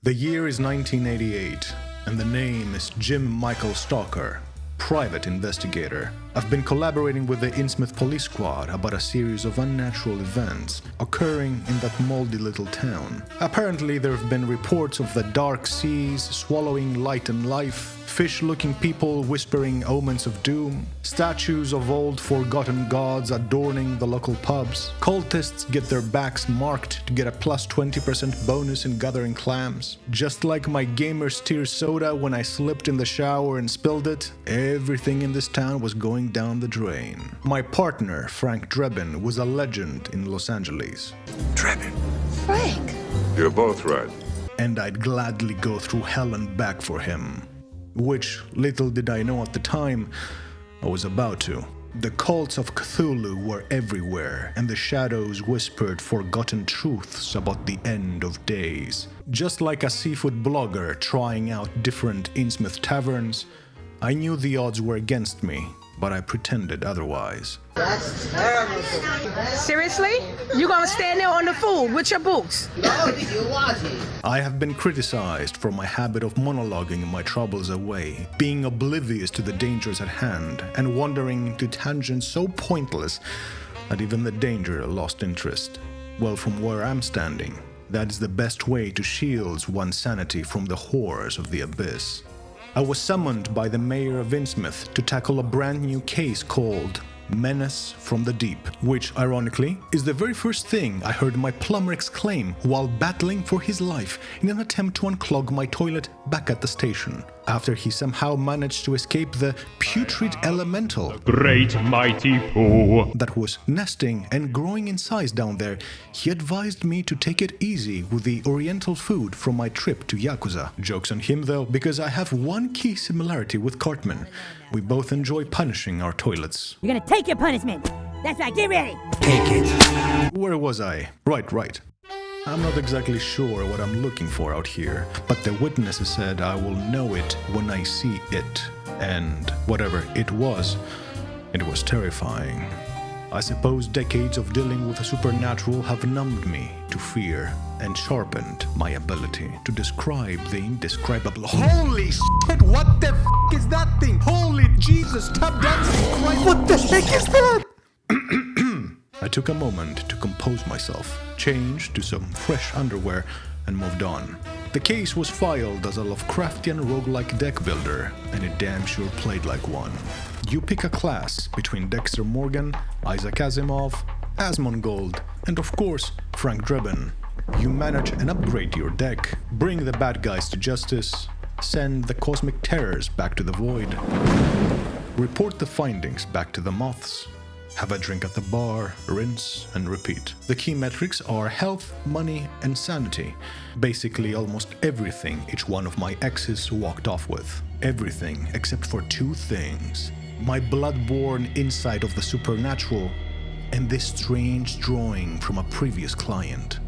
The year is 1988, and the name is Jim Michael Stalker, private investigator. I've been collaborating with the Innsmouth Police Squad about a series of unnatural events occurring in that moldy little town. Apparently, there have been reports of the dark seas swallowing light and life, fish-looking people whispering omens of doom, statues of old forgotten gods adorning the local pubs, cultists get their backs marked to get a plus 20% bonus in gathering clams. Just like my gamer's tear soda when I slipped in the shower and spilled it, everything in this town was going down the drain. My partner, Frank Drebin, was a legend in Los Angeles. Drebin. Frank! You're both right. And I'd gladly go through hell and back for him. Which, little did I know at the time, I was about to. The cults of Cthulhu were everywhere, and the shadows whispered forgotten truths about the end of days. Just like a seafood blogger trying out different Innsmouth taverns, I knew the odds were against me, but I pretended otherwise. That's terrible. Seriously? You gonna stand there on the food with your boots? I have been criticized for my habit of monologuing my troubles away, being oblivious to the dangers at hand, and wandering into tangents so pointless that even the danger lost interest. Well, from where I'm standing, that is the best way to shield one's sanity from the horrors of the abyss. I was summoned by the mayor of Innsmouth to tackle a brand new case called Menace from the Deep, which, ironically, is the very first thing I heard my plumber exclaim while battling for his life in an attempt to unclog my toilet back at the station, after he somehow managed to escape the putrid elemental Great mighty poo that was nesting and growing in size down there. He advised me to take it easy with the oriental food from my trip to Yakuza. Joke's on him though, because I have one key similarity with Cartman. We both enjoy punishing our toilets. You're gonna take your punishment. That's right, get ready. Take it. Where was I? Right. I'm not exactly sure what I'm looking for out here, but the witnesses said I will know it when I see it. And whatever it was terrifying. I suppose decades of dealing with the supernatural have numbed me to fear and sharpened my ability to describe the indescribable. Holy shit, what the is that thing? Holy Jesus, tap dancing Christ. What the heck is that? I took a moment to compose myself, changed to some fresh underwear, and moved on. The case was filed as a Lovecraftian roguelike deck builder, and it damn sure played like one. You pick a class between Dexter Morgan, Isaac Asimov, Asmongold, and of course, Frank Drebin. You manage and upgrade your deck, bring the bad guys to justice, send the cosmic terrors back to the void, report the findings back to the moths, have a drink at the bar, rinse, and repeat. The key metrics are health, money, and sanity. Basically almost everything each one of my exes walked off with. Everything except for two things. My blood-born insight of the supernatural and this strange drawing from a previous client.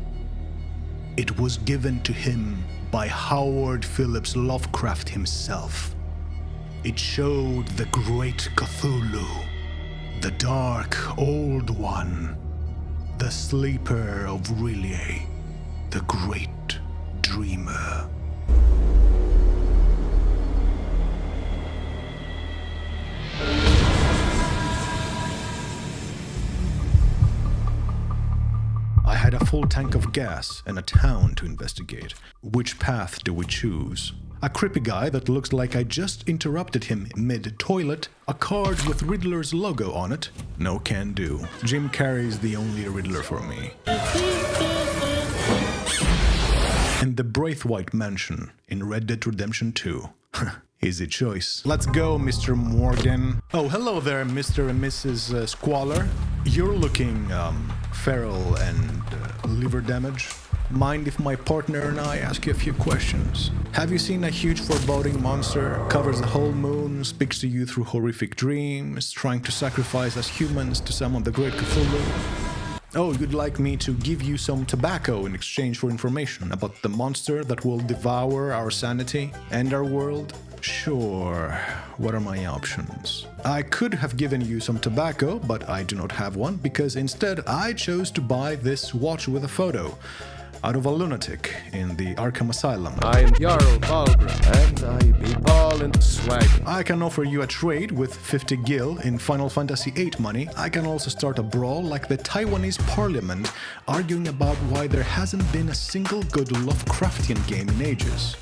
It was given to him by Howard Phillips Lovecraft himself. It showed the great Cthulhu, the dark old one, the sleeper of Rillier, the great dreamer. I had a full tank of gas and a town to investigate. Which path do we choose? A creepy guy that looks like I just interrupted him mid-toilet, a card with Riddler's logo on it? No can do. Jim Carrey's the only Riddler for me. And the Braithwaite Mansion in Red Dead Redemption 2. Easy choice. Let's go, Mr. Morgan. Oh, hello there, Mr. and Mrs. Squalor. You're looking, feral and liver damage. Mind if my partner and I ask you a few questions? Have you seen a huge foreboding monster, covers the whole moon, speaks to you through horrific dreams, trying to sacrifice us humans to summon the great Cthulhu? Oh, you'd like me to give you some tobacco in exchange for information about the monster that will devour our sanity and our world? Sure. What are my options? I could have given you some tobacco, but I do not have one because instead I chose to buy this watch with a photo. out of a lunatic in the Arkham Asylum. I am Jarl Balgruuf, and I be ballin' swag. I can offer you a trade with 50 gil in Final Fantasy VIII money. I can also start a brawl like the Taiwanese parliament, arguing about why there hasn't been a single good Lovecraftian game in ages.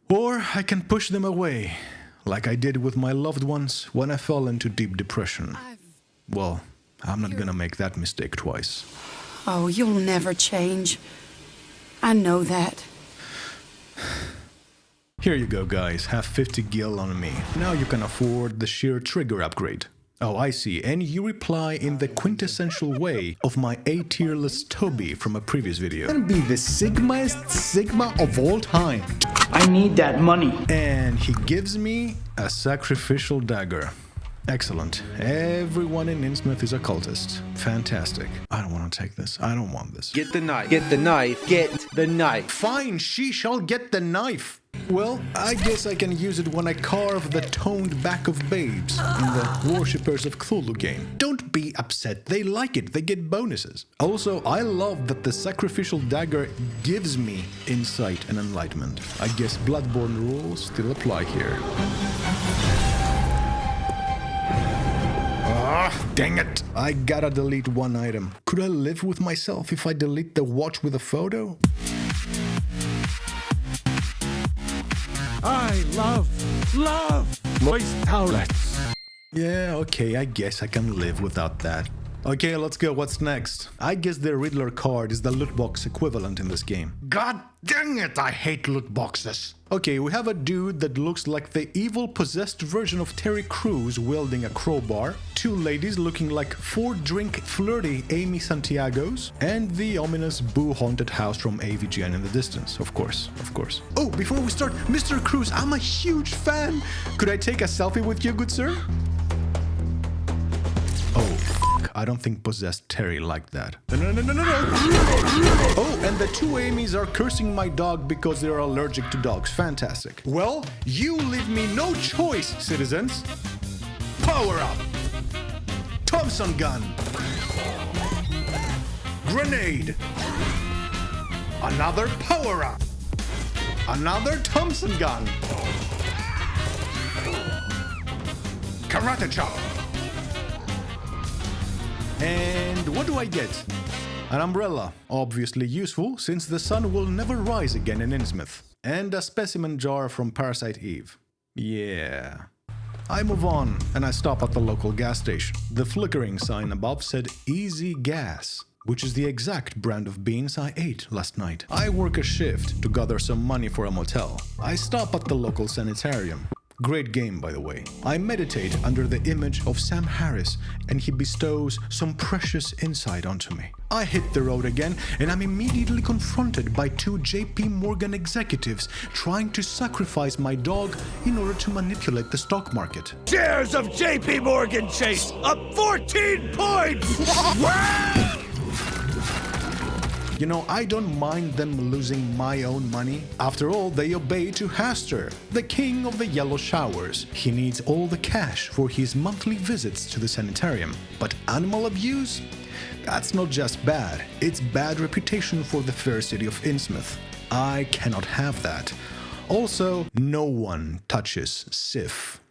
Or I can push them away, like I did with my loved ones when I fell into deep depression. Well, I'm not gonna make that mistake twice. Oh, you'll never change. I know that. Here you go, guys. Have 50 gil on me. Now you can afford the sheer trigger upgrade. Oh, I see. And you reply in the quintessential way of my A-tierless Toby from a previous video. And be the Sigmaest Sigma of all time. I need that money. And he gives me a sacrificial dagger. Excellent. Everyone in Innsmouth is a cultist. Fantastic. I don't want to take this. I don't want this. Get the knife. Get the knife. Get the knife. Fine, she shall get the knife. Well, I guess I can use it when I carve the toned back of babes in the Worshippers of Cthulhu game. Don't be upset, they like it, they get bonuses. Also, I love that the sacrificial dagger gives me insight and enlightenment. I guess Bloodborne rules still apply here. Ah, dang it! I gotta delete one item. Could I live with myself if I delete the watch with a photo? I love moist towelettes. Yeah, okay, I guess I can live without that. Okay, let's go. What's next? I guess the Riddler card is the loot box equivalent in this game. God dang it, I hate loot boxes. Okay, we have a dude that looks like the evil possessed version of Terry Crews wielding a crowbar, two ladies looking like 4-drink flirty Amy Santiagos, and the ominous Boo haunted house from AVGN in the distance, of course. Oh, before we start, Mr. Crews, I'm a huge fan. Could I take a selfie with you, good sir? Oh, I don't think possessed Terry liked that. No. Oh, and the two Amy's are cursing my dog because they are allergic to dogs. Fantastic. Well, you leave me no choice, citizens. Power up. Thompson gun. Grenade. Another power up. Another Thompson gun. Karate chop. And what do I get? An umbrella, obviously useful since the sun will never rise again in Innsmouth. And a specimen jar from Parasite Eve. Yeah. I move on and I stop at the local gas station. The flickering sign above said Easy Gas, which is the exact brand of beans I ate last night. I work a shift to gather some money for a motel. I stop at the local sanitarium. Great game, by the way. I meditate under the image of Sam Harris, and he bestows some precious insight onto me. I hit the road again, and I'm immediately confronted by two JP Morgan executives trying to sacrifice my dog in order to manipulate the stock market. Shares of JP Morgan Chase up 14 points! You know, I don't mind them losing my own money. After all, they obey to Hastur, the king of the yellow showers. He needs all the cash for his monthly visits to the sanitarium. But animal abuse? That's not just bad, it's bad reputation for the fair city of Innsmouth. I cannot have that. Also, no one touches Sif.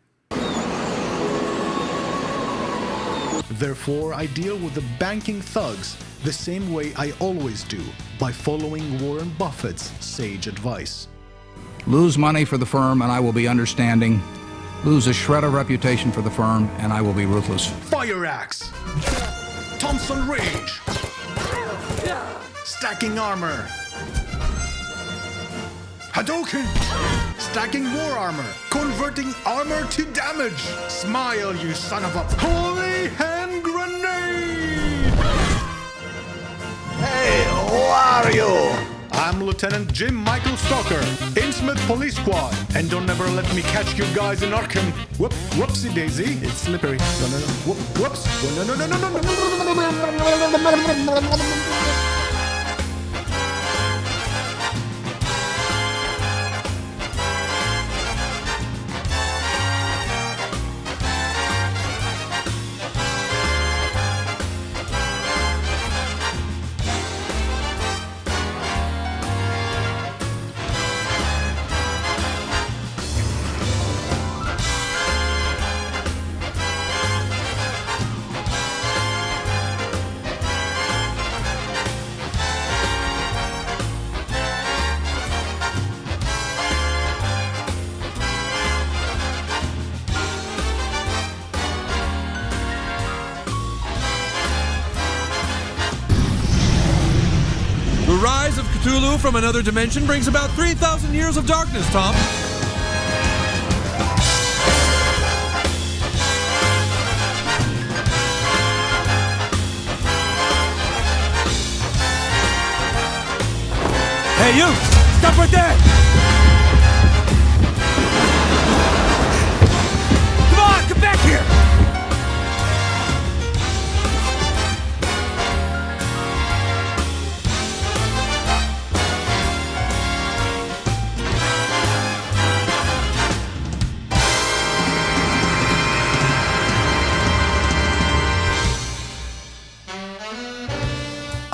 Therefore, I deal with the banking thugs the same way I always do, by following Warren Buffett's sage advice. Lose money for the firm and I will be understanding. Lose a shred of reputation for the firm and I will be ruthless. Fire axe! Thompson Rage! Stacking armor! Hadouken! Stacking war armor! Converting armor to damage! Smile, you son of a... Holy hand grenade! Hey, who are you? I'm Lieutenant Jim Michael Stalker, Innsmouth Police Squad, and don't ever let me catch you guys in Arkham. Whoopsie daisy, it's slippery. No. Whoops. No. Cthulhu from another dimension brings about 3,000 years of darkness, Tom. Hey, you! Stop right there! Come on, come back here!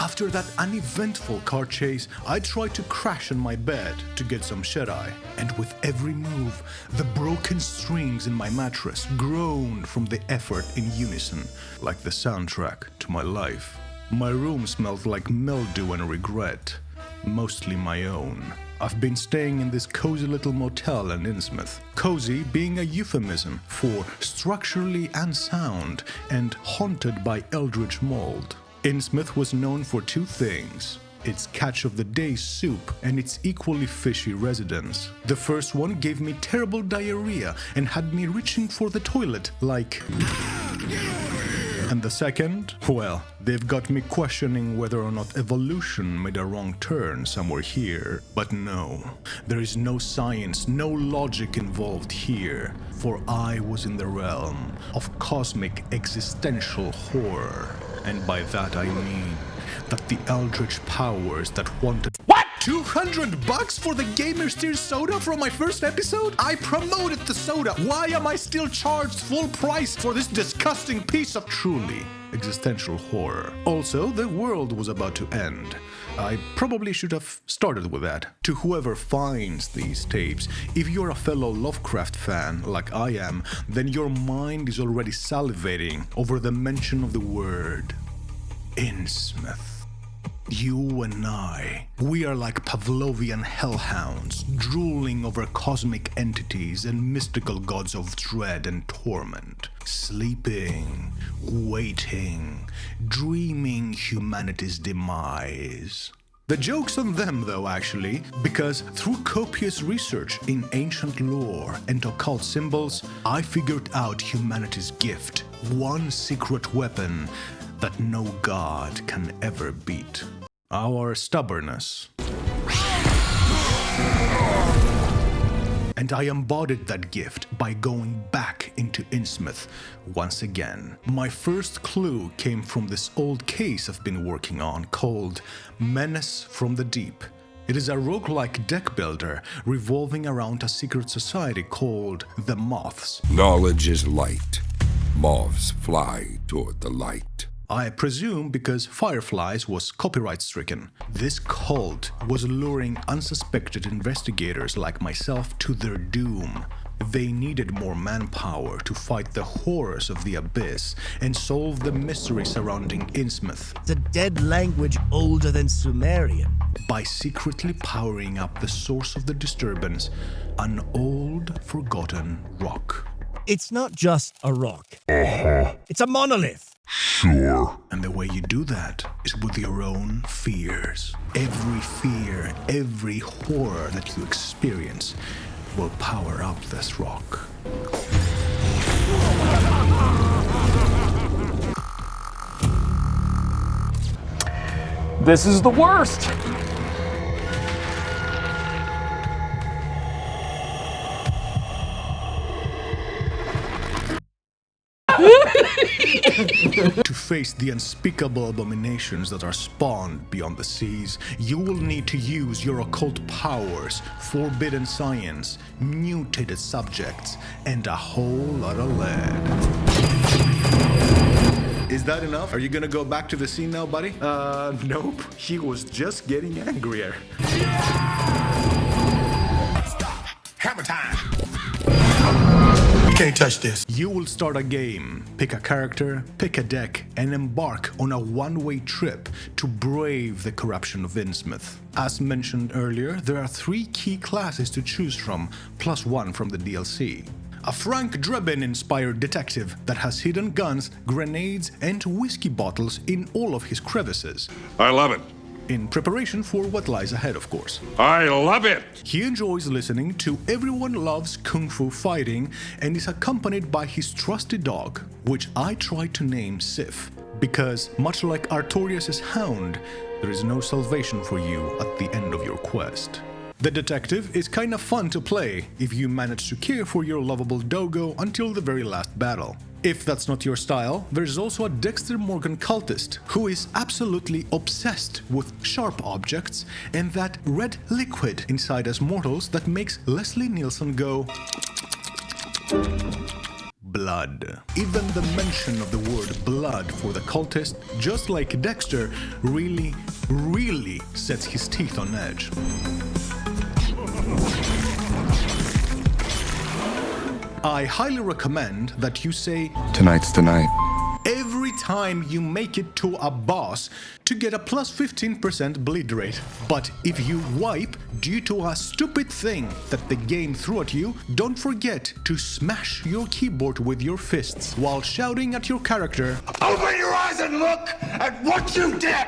After that uneventful car chase, I tried to crash in my bed to get some shut-eye, and with every move, the broken strings in my mattress groaned from the effort in unison, like the soundtrack to my life. My room smelled like mildew and regret, mostly my own. I've been staying in this cozy little motel in Innsmouth, cozy being a euphemism for structurally unsound and haunted by eldritch mold. Innsmouth was known for two things: its catch of the day soup and its equally fishy residents. The first one gave me terrible diarrhea and had me reaching for the toilet like... And the second? Well, they've got me questioning whether or not evolution made a wrong turn somewhere here. But no, there is no science, no logic involved here, for I was in the realm of cosmic existential horror. And by that I mean that the eldritch powers that wanted— What? $200 for the Gamer Steers soda from my first episode? I promoted the soda. Why am I still charged full price for this disgusting piece of truly existential horror? Also, the world was about to end. I probably should have started with that. To whoever finds these tapes, if you're a fellow Lovecraft fan like I am, then your mind is already salivating over the mention of the word Innsmouth. You and I, we are like Pavlovian hellhounds, drooling over cosmic entities and mystical gods of dread and torment, sleeping, waiting, dreaming humanity's demise. The joke's on them though, actually, because through copious research in ancient lore and occult symbols, I figured out humanity's gift, one secret weapon that no god can ever beat: our stubbornness. And I embodied that gift by going back into Innsmouth once again. My first clue came from this old case I've been working on called Menace from the Deep. It is a roguelike deck builder revolving around a secret society called the Moths. Knowledge is light. Moths fly toward the light. I presume because Fireflies was copyright-stricken. This cult was luring unsuspected investigators like myself to their doom. They needed more manpower to fight the horrors of the abyss and solve the mystery surrounding Innsmouth. It's a dead language older than Sumerian. By secretly powering up the source of the disturbance, an old, forgotten rock. It's not just a rock. It's a monolith. Sure. And the way you do that is with your own fears. Every fear, every horror that you experience will power up this rock. This is the worst! To face the unspeakable abominations that are spawned beyond the seas, you will need to use your occult powers, forbidden science, mutated subjects, and a whole lot of lead. Is that enough? Are you gonna go back to the scene now, buddy? Nope. He was just getting angrier. Hammer time! Can't touch this. You will start a game, pick a character, pick a deck, and embark on a one-way trip to brave the corruption of Innsmouth. As mentioned earlier, there are 3 key classes to choose from, plus 1 from the DLC. A Frank Drebin-inspired detective that has hidden guns, grenades, and whiskey bottles in all of his crevices. I love it. in preparation for what lies ahead, of course. I love it! He enjoys listening to Everyone Loves Kung Fu Fighting and is accompanied by his trusty dog, which I tried to name Sif, because much like Artorias' hound, there is no salvation for you at the end of your quest. The detective is kinda fun to play if you manage to care for your lovable doggo until the very last battle. If that's not your style, there's also a Dexter Morgan cultist who is absolutely obsessed with sharp objects and that red liquid inside us mortals that makes Leslie Nielsen go blood. Even the mention of the word blood for the cultist, just like Dexter, really sets his teeth on edge. I highly recommend that you say Tonight's the night. every time you make it to a boss to get a plus 15% bleed rate. But if you wipe due to a stupid thing that the game threw at you, don't forget to smash your keyboard with your fists while shouting at your character, Open your eyes and look at what you did!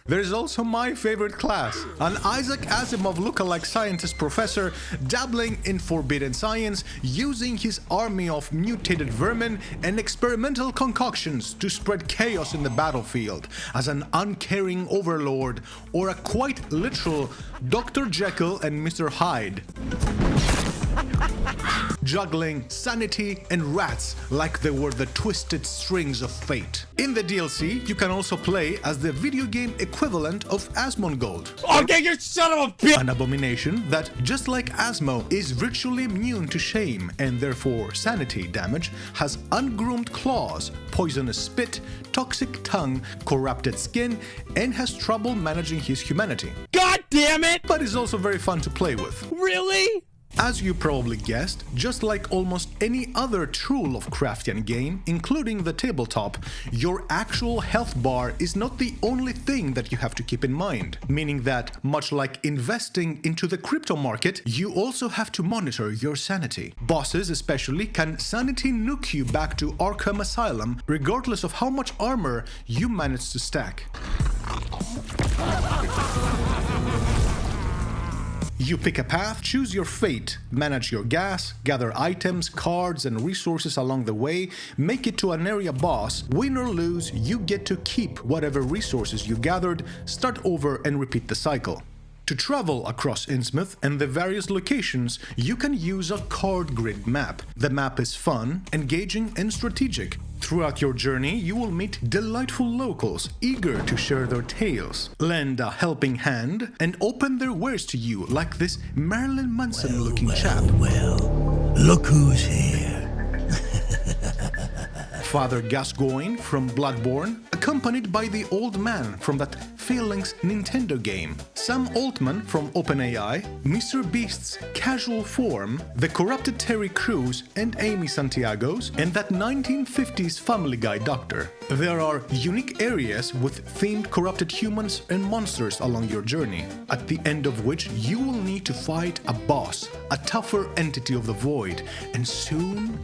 There's also my favorite class, an Isaac Asimov lookalike scientist professor dabbling in forbidden science, using his army of mutated vermin and experimental concoctions to spread chaos in the battlefield as an uncaring overlord, or a quite literal Dr. Jekyll and Mr. Hyde. Juggling sanity and rats like they were the twisted strings of fate. In the DLC, you can also play as the video game equivalent of Asmongold. Okay, you son of a bitch! An abomination that, just like Asmo, is virtually immune to shame and therefore sanity damage, has ungroomed claws, poisonous spit, toxic tongue, corrupted skin, and has trouble managing his humanity. God damn it! But is also very fun to play with. Really? As you probably guessed, just like almost any other true Lovecraftian game, including the tabletop, your actual health bar is not the only thing that you have to keep in mind, meaning that, much like investing into the crypto market, you also have to monitor your sanity. Bosses especially can sanity nuke you back to Arkham Asylum, regardless of how much armor you manage to stack. You pick a path, choose your fate, manage your gas, gather items, cards, and resources along the way, make it to an area boss. Win or lose, you get to keep whatever resources you gathered, start over, and repeat the cycle. To travel across Innsmouth and the various locations, you can use a card grid map. The map is fun, engaging, and strategic. Throughout your journey, you will meet delightful locals, eager to share their tales, lend a helping hand, and open their wares to you like this Marilyn Manson-looking chap. Look who's here. Father Gascoigne from Bloodborne, accompanied by the old man from that Phalanx Nintendo game, Sam Altman from OpenAI, Mr. Beast's casual form, the corrupted Terry Crews and Amy Santiago's, and that 1950s Family Guy doctor. There are unique areas with themed corrupted humans and monsters along your journey, at the end of which you will need to fight a boss, a tougher entity of the void, and soon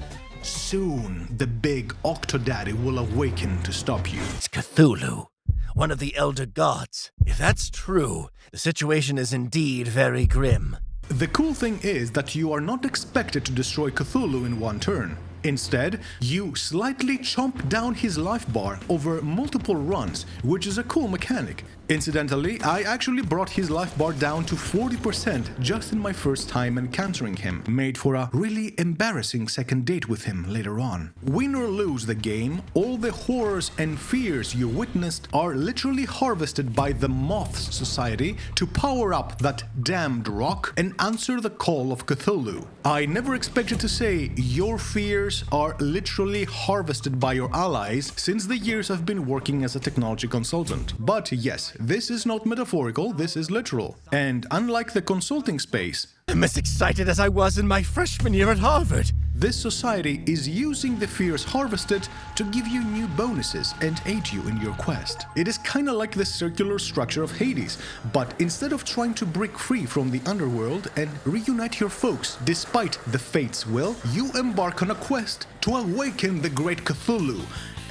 the big Octodaddy will awaken to stop you. It's Cthulhu, one of the Elder Gods. If that's true, the situation is indeed very grim. The cool thing is that you are not expected to destroy Cthulhu in one turn. Instead, you slightly chomp down his life bar over multiple runs, which is a cool mechanic. Incidentally, I actually brought his life bar down to 40% just in my first time encountering him, made for a really embarrassing second date with him later on. Win or lose the game, all the horrors and fears you witnessed are literally harvested by the Moths Society to power up that damned rock and answer the call of Cthulhu. I never expected to say your fears are literally harvested by your allies since the years I've been working as a technology consultant. But yes, this is not metaphorical, this is literal. And unlike the consulting space, I'm as excited as I was in my freshman year at Harvard. This society is using the fears harvested to give you new bonuses and aid you in your quest. It is kinda like the circular structure of Hades, but instead of trying to break free from the underworld and reunite your folks despite the fate's will, you embark on a quest to awaken the great Cthulhu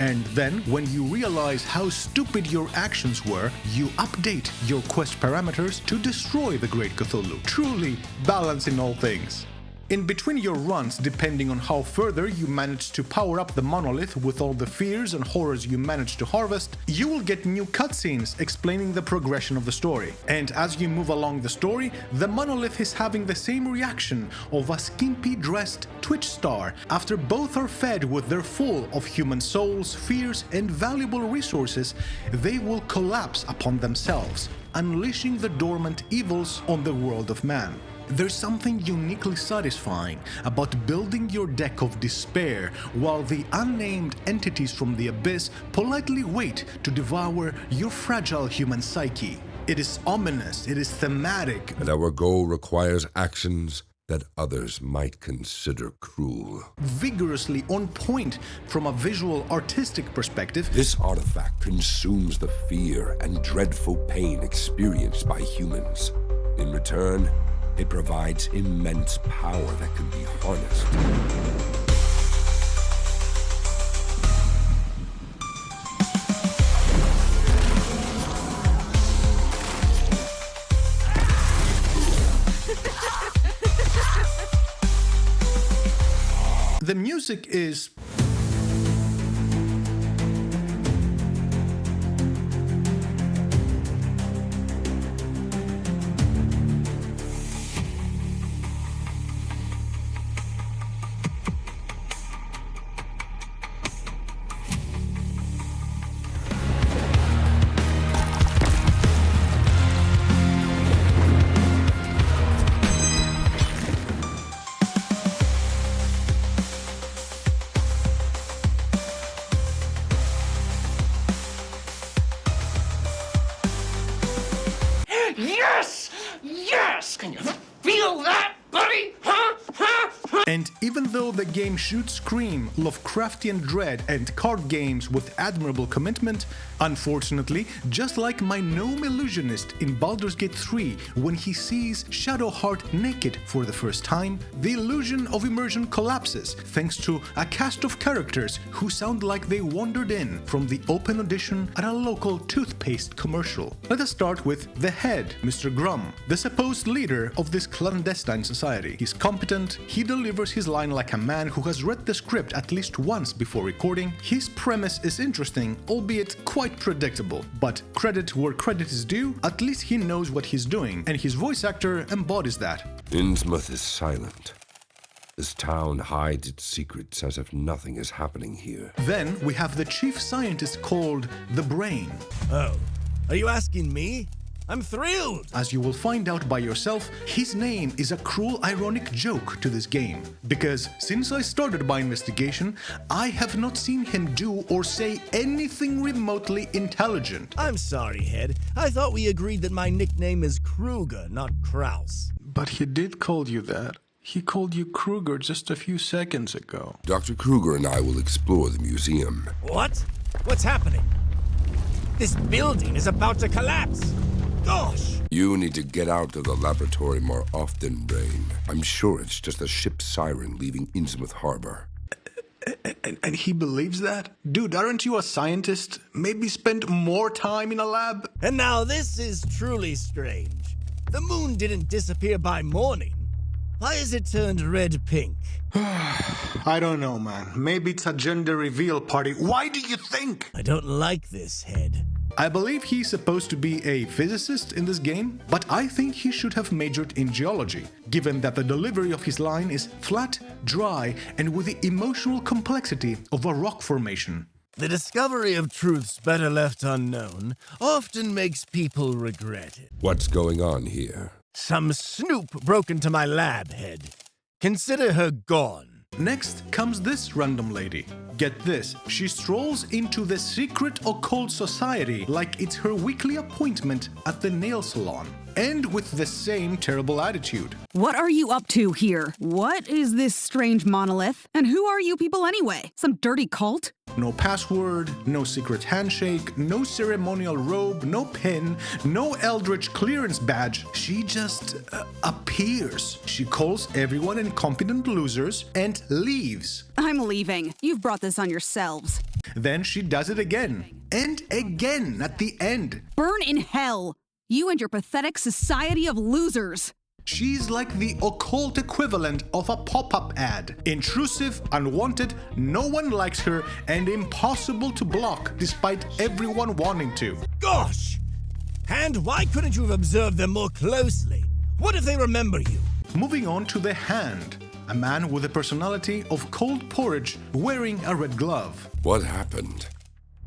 And then, when you realize how stupid your actions were, you update your quest parameters to destroy the Great Cthulhu. Truly, balance in all things. In between your runs, depending on how further you manage to power up the monolith with all the fears and horrors you manage to harvest, you will get new cutscenes explaining the progression of the story. And as you move along the story, the monolith is having the same reaction of a skimpy-dressed Twitch star after both are fed with their full of human souls, fears, and valuable resources. They will collapse upon themselves, unleashing the dormant evils on the world of man. There's something uniquely satisfying about building your deck of despair while the unnamed entities from the abyss politely wait to devour your fragile human psyche. It is ominous, it is thematic. And our goal requires actions that others might consider cruel. Vigorously on point from a visual artistic perspective. This artifact consumes the fear and dreadful pain experienced by humans. In return, it provides immense power that can be harnessed. The music is Yes! Yes! Can you feel that, buddy? Huh? And even though the game should scream Lovecraftian dread and card games with admirable commitment, unfortunately, just like my gnome illusionist in Baldur's Gate 3 when he sees Shadowheart naked for the first time, the illusion of immersion collapses thanks to a cast of characters who sound like they wandered in from the open audition at a local toothpaste commercial. Let us start with the head, Mr. Grum, the supposed leader of this clandestine society. He's competent, he delivers his line like a man who has read the script at least once before recording. His premise is interesting, albeit quite predictable, but credit where credit is due, at least he knows what he's doing, and his voice actor embodies that. Innsmouth is silent. This town hides its secrets as if nothing is happening here. Then we have the chief scientist called the Brain. Oh, are you asking me? I'm thrilled! As you will find out by yourself, his name is a cruel, ironic joke to this game. Because since I started my investigation, I have not seen him do or say anything remotely intelligent. I'm sorry, Head. I thought we agreed that my nickname is Kruger, not Kraus. But he did call you that. He called you Kruger just a few seconds ago. Dr. Kruger and I will explore the museum. What? What's happening? This building is about to collapse! Gosh! You need to get out of the laboratory more often, Brain. I'm sure it's just a ship siren leaving Innsmouth Harbor. And he believes that? Dude, aren't you a scientist? Maybe spend more time in a lab? And now this is truly strange. The moon didn't disappear by morning. Why is it turned red-pink? I don't know, man. Maybe it's a gender reveal party. Why do you think? I don't like this, Head. I believe he's supposed to be a physicist in this game, but I think he should have majored in geology, given that the delivery of his line is flat, dry, and with the emotional complexity of a rock formation. The discovery of truths better left unknown often makes people regret it. What's going on here? Some snoop broke into my lab, Head. Consider her gone. Next comes this random lady. Get this, she strolls into the secret occult society like it's her weekly appointment at the nail salon. And with the same terrible attitude. What are you up to here? What is this strange monolith? And who are you people anyway? Some dirty cult? No password, no secret handshake, no ceremonial robe, no pin, no eldritch clearance badge. She just appears. She calls everyone incompetent losers and leaves. I'm leaving. You've brought this on yourselves. Then she does it again. And again at the end. Burn in hell! You and your pathetic society of losers! She's like the occult equivalent of a pop-up ad. Intrusive, unwanted, no one likes her, and impossible to block despite everyone wanting to. Gosh! And why couldn't you have observed them more closely? What if they remember you? Moving on to the Hand. A man with the personality of cold porridge wearing a red glove. What happened?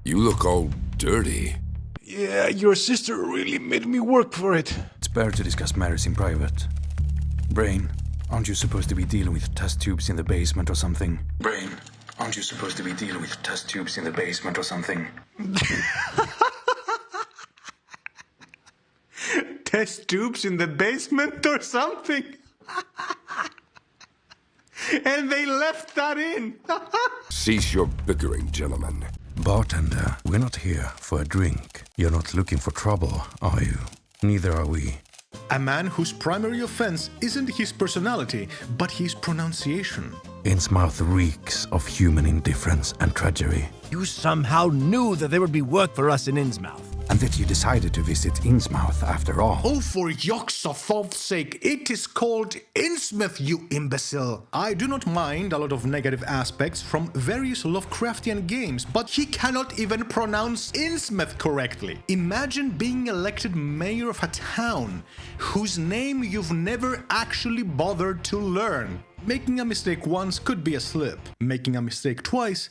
You look all dirty. Yeah, your sister really made me work for it. It's better to discuss matters in private. Brain, aren't you supposed to be dealing with test tubes in the basement or something? Brain, aren't you supposed to be dealing with test tubes in the basement or something? Test tubes in the basement or something? And they left that in. Cease your bickering, gentlemen. Bartender, we're not here for a drink. You're not looking for trouble, are you? Neither are we. A man whose primary offense isn't his personality, but his pronunciation. Innsmouth reeks of human indifference and treachery. You somehow knew that there would be work for us in Innsmouth. And that you decided to visit Innsmouth after all. Oh, for yokes of Thoth's sake, it is called Innsmouth, you imbecile. I do not mind a lot of negative aspects from various Lovecraftian games, but he cannot even pronounce Innsmouth correctly. Imagine being elected mayor of a town whose name you've never actually bothered to learn. Making a mistake once could be a slip. Making a mistake twice,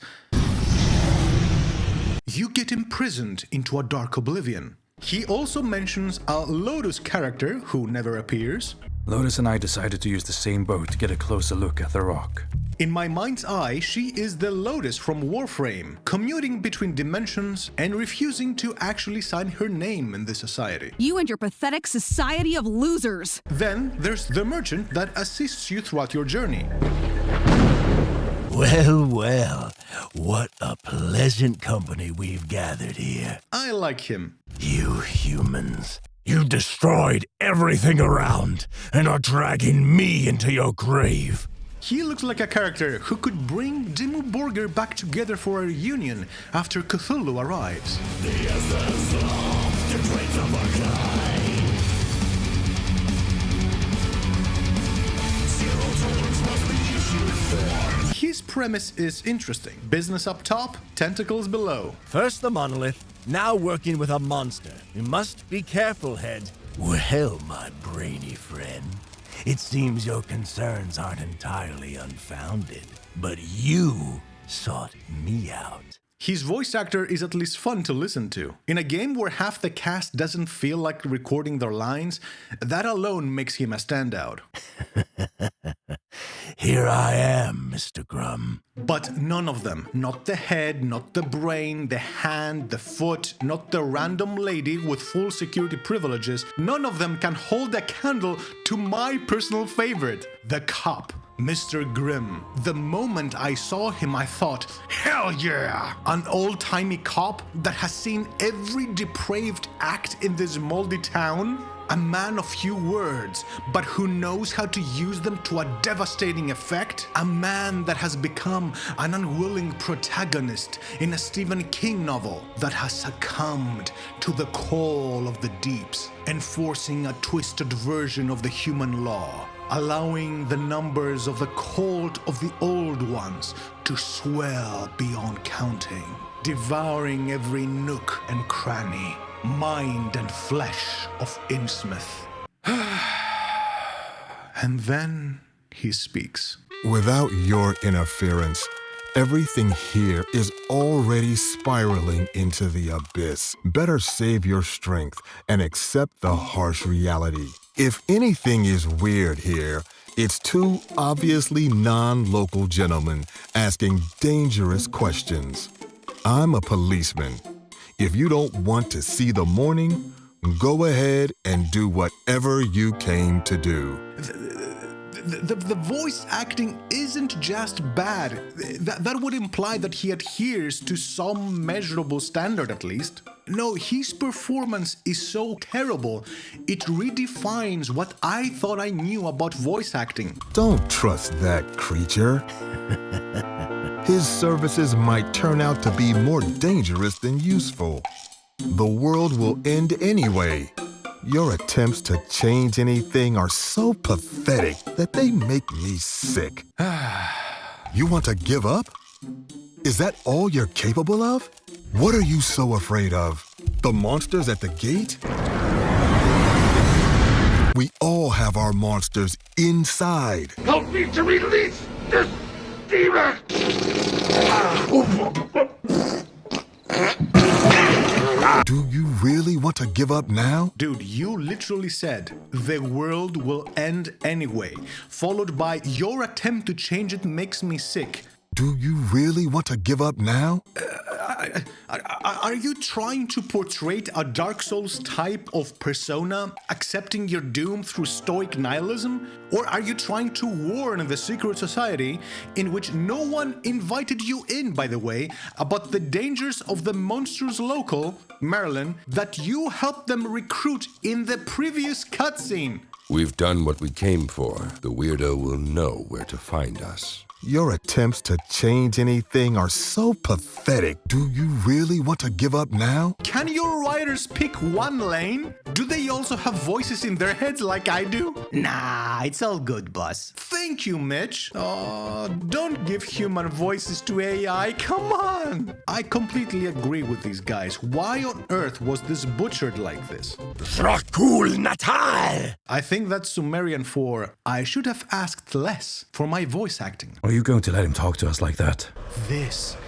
you get imprisoned into a dark oblivion. He also mentions a Lotus character who never appears. Lotus and I decided to use the same boat to get a closer look at the rock. In my mind's eye, she is the Lotus from Warframe, commuting between dimensions and refusing to actually sign her name in the society. You and your pathetic society of losers! Then there's the merchant that assists you throughout your journey. Well, well, what a pleasant company we've gathered here. I like him. You humans, you destroyed everything around and are dragging me into your grave. He looks like a character who could bring Dimmu Borgir back together for a reunion after Cthulhu arrives. The essence of the traits of our kind. Zero tolerance must be issued for. His premise is interesting. Business up top, tentacles below. First the monolith, now working with a monster. You must be careful, Head. Well, my brainy friend, it seems your concerns aren't entirely unfounded, but you sought me out. His voice actor is at least fun to listen to. In a game where half the cast doesn't feel like recording their lines, that alone makes him a standout. Here I am, Mr. Grum. But none of them, not the head, not the brain, the hand, the foot, not the random lady with full security privileges, none of them can hold a candle to my personal favorite, the cop. Mr. Grimm. The moment I saw him, I thought, hell yeah! An old-timey cop that has seen every depraved act in this moldy town? A man of few words, but who knows how to use them to a devastating effect? A man that has become an unwilling protagonist in a Stephen King novel that has succumbed to the call of the deeps, enforcing a twisted version of the human law, allowing the numbers of the cult of the old ones to swell beyond counting, devouring every nook and cranny, mind and flesh of Innsmouth. And then he speaks. Without your interference, everything here is already spiraling into the abyss. Better save your strength and accept the harsh reality. If anything is weird here, it's two obviously non-local gentlemen asking dangerous questions. I'm a policeman. If you don't want to see the morning, go ahead and do whatever you came to do. The voice acting isn't just bad. That would imply that he adheres to some measurable standard at least. No, his performance is so terrible, it redefines what I thought I knew about voice acting. Don't trust that creature. his services might turn out to be more dangerous than useful. The world will end anyway. Your attempts to change anything are so pathetic that they make me sick. You want to give up? Is that all you're capable of? What are you so afraid of? The monsters at the gate? We all have our monsters inside. Help me to release this demon! Do you really want to give up now? Dude, you literally said, the world will end anyway, followed by your attempt to change it makes me sick. Do you really want to give up now? Are you trying to portray a Dark Souls type of persona, accepting your doom through stoic nihilism? Or are you trying to warn the secret society, in which no one invited you in, by the way, about the dangers of the monsters local, Marilyn, that you helped them recruit in the previous cutscene? We've done what we came for. The weirdo will know where to find us. Your attempts to change anything are so pathetic. Do you really want to give up now? Can your writers pick one lane? Do they also have voices in their heads like I do? Nah, it's all good, boss. Thank you, Mitch. Don't give human voices to AI, come on! I completely agree with these guys. Why on earth was this butchered like this? Dracul Natal! I think that's Sumerian for, I should have asked less for my voice acting. Are you going to let him talk to us like that? This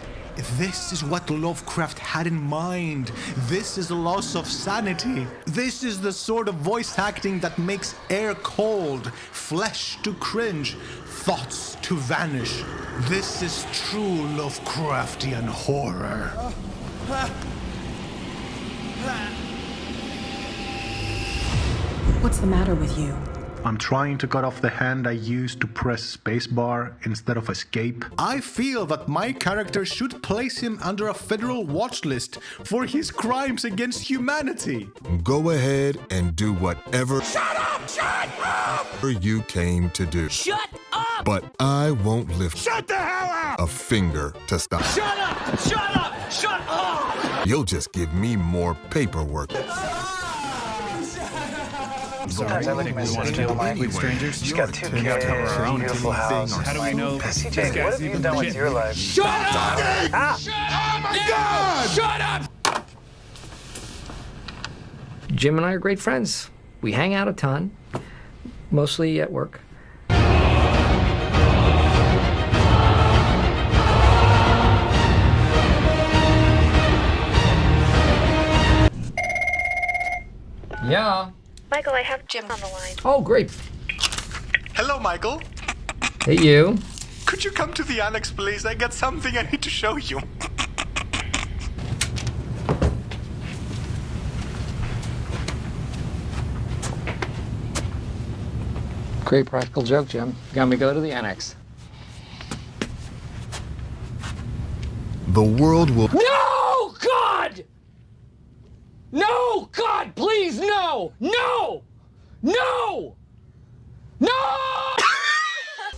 is what Lovecraft had in mind. This is a loss of sanity. This is the sort of voice acting that makes air cold, flesh to cringe, thoughts to vanish. This is true Lovecraftian horror. What's the matter with you? I'm trying to cut off the hand I used to press spacebar instead of escape. I feel that my character should place him under a federal watch list for his crimes against humanity. Go ahead and do whatever you came to do. Shut up! But I won't lift Shut the hell up! a finger to stop. Shut up! Shut up! Shut up! You'll just give me more paperwork. Sometimes I look at my schedule with strangers. She's got 2 kids, a beautiful house. How do we know? CJ, what have you done with your life? Shut up! Ah. Oh my God! Shut up! Jim and I are great friends. We hang out a ton, mostly at work. Yeah. Michael, I have Jim on the line. Oh, great. Hello, Michael. Hey, you. Could you come to the annex, please? I got something I need to show you. Great practical joke, Jim. Got me go to the annex. The world will... No, God! No, God, please, no! No! No! No!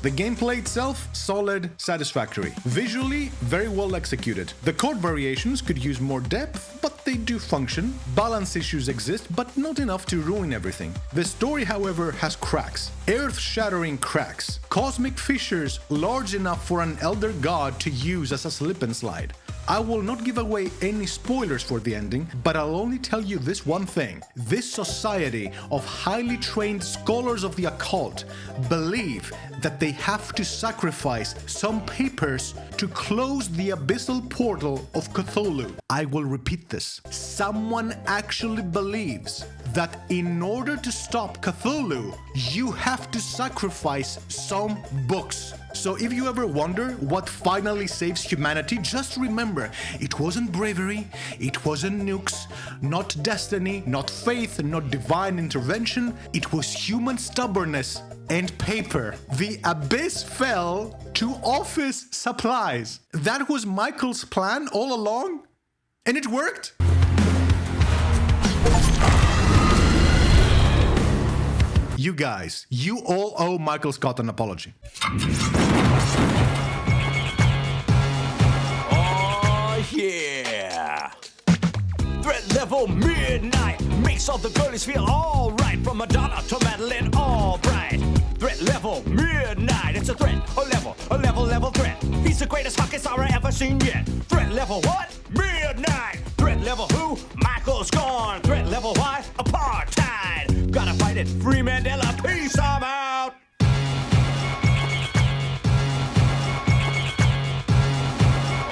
The gameplay itself, solid, satisfactory. Visually, very well executed. The chord variations could use more depth, but they do function. Balance issues exist, but not enough to ruin everything. The story, however, has cracks. Earth-shattering cracks. Cosmic fissures large enough for an elder god to use as a slip and slide. I will not give away any spoilers for the ending, but I'll only tell you this one thing. This society of highly trained scholars of the occult believe that they have to sacrifice some papers to close the abyssal portal of Cthulhu. I will repeat this. Someone actually believes that in order to stop Cthulhu, you have to sacrifice some books. So if you ever wonder what finally saves humanity, just remember, it wasn't bravery, it wasn't nukes, not destiny, not faith, not divine intervention, it was human stubbornness and paper. The abyss fell to office supplies. That was Michael's plan all along, and it worked. You guys, you all owe Michael Scott an apology. yeah. Threat level midnight makes all the girlies feel alright. From Madonna to Madeline Albright. Threat level midnight, it's a threat, a level threat. He's the greatest hockey star I ever seen yet. Threat level what? Midnight. Threat level who? Michael Scorn. Threat level why? Apartheid. Gotta fight it, free Mandela, peace, I'm out.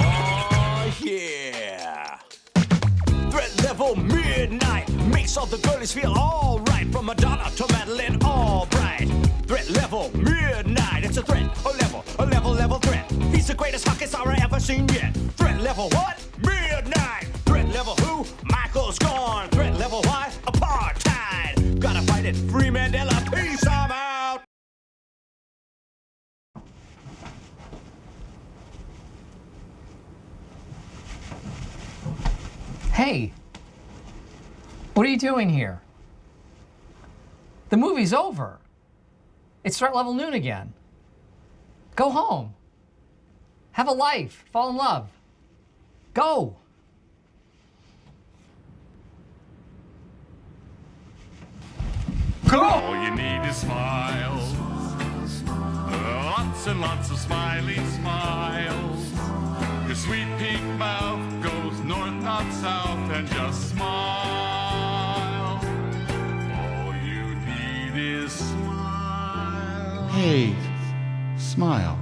Oh yeah. Threat level midnight makes all the girlies feel alright. From Madonna to Madeline Albright. Threat level midnight, it's a threat, a level threat. He's the greatest hockey star I ever seen yet. Threat level what? Midnight. Threat level who? Michael Scorn. Threat level why? Apartheid. Gotta fight it, free Mandela, peace, I'm out. Hey, what are you doing here? The movie's over. It's threat level noon again. Go home. Have a life. Fall in love. Go. Go! All you need is smiles. Lots and lots of smiling smiles. Your sweet pink mouth goes north, not south, and just smile. All you need is smile. Hey, smile.